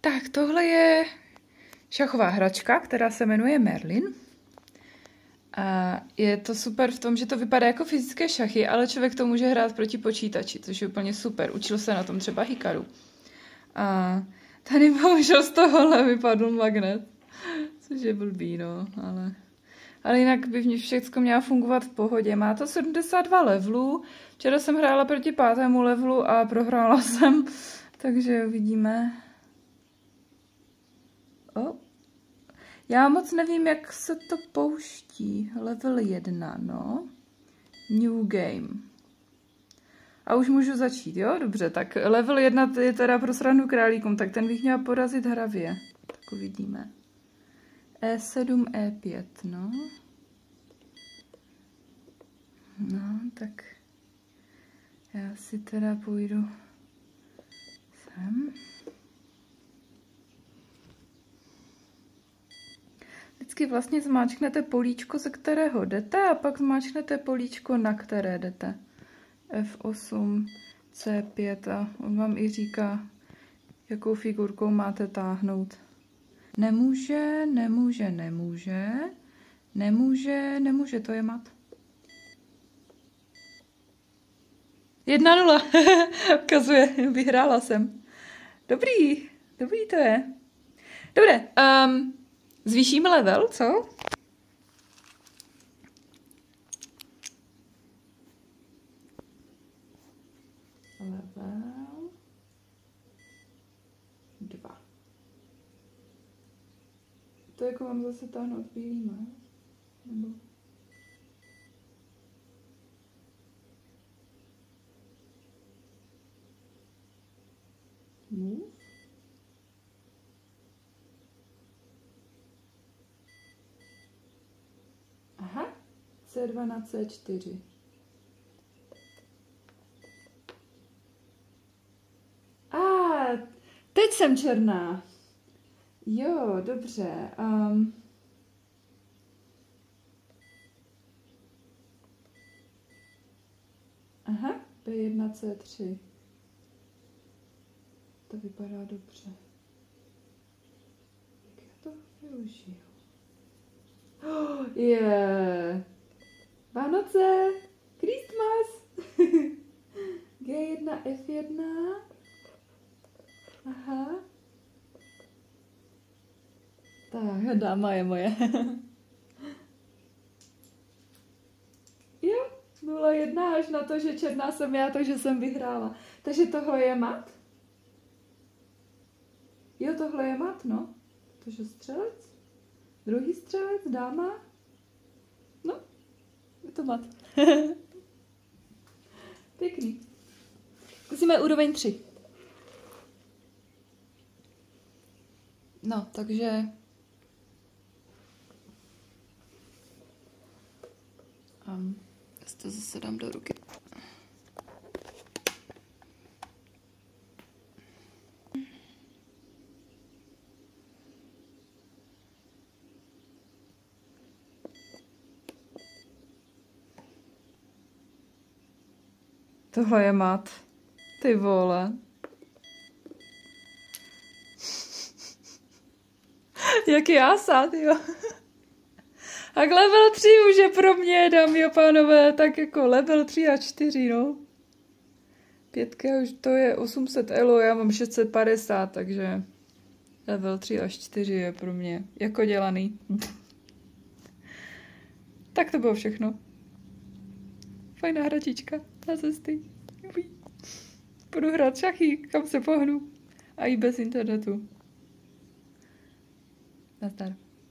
Tak tohle je šachová hračka, která se jmenuje Merlin. A je to super v tom, že to vypadá jako fyzické šachy, ale člověk to může hrát proti počítači, což je úplně super. Učil se na tom třeba Hikaru. A tady bohužel z tohohle vypadl magnet, což je blbý, no, ale jinak by v ní všechno měla fungovat v pohodě. Má to 72 levelů. Včera jsem hrála proti 5. levelu a prohrála jsem, takže uvidíme. Já moc nevím, jak se to pouští. Level 1, no. New game. A už můžu začít, jo? Dobře, tak level 1 je teda pro srandu králíkům, tak ten bych měla porazit hravě. Tak uvidíme. E7, E5, no. No, tak já si teda půjdu sem. Vždycky vlastně zmáčknete políčko, ze kterého jdete, a pak zmáčknete políčko, na které jdete. F8, C5 a on vám i říká, jakou figurkou máte táhnout. Nemůže, nemůže, nemůže, nemůže, nemůže, to je mat. 1-0, ukazuje, vyhrála jsem. Dobrý, dobrý to je. Dobré, zvýšíme level, co? Level 2. To jako mám zase táhnout bílýma, nebo... Move. Aha, C2 na C4. Teď jsem černá. Jo, dobře. Aha, B1, C3. To vypadá dobře. Jak já to využiju? Vánoce! Christmas! G1, F1. Aha. Tak, dáma je moje. Jo, 0-1 až na to, že černá jsem já, takže jsem vyhrála. Takže tohle je mat? Jo, tohle je mat, no. Takže střelec. Druhý střelec, dáma. No, je to mat. Pěkný. Zkusíme úroveň 3. No, takže... Já si to zase dám do ruky. Tohle je mat. Ty vole. Jaký ásad, jo. A level 3 už je pro mě, dámy a pánové, tak jako level 3 a 4, no. 5 už to je 800 elo, já mám 650, takže level 3 až 4 je pro mě jako dělaný. Tak to bylo všechno. Fajná hračička na cesty. Budu hrát šachy, kam se pohnu. A i bez internetu. Nazdar.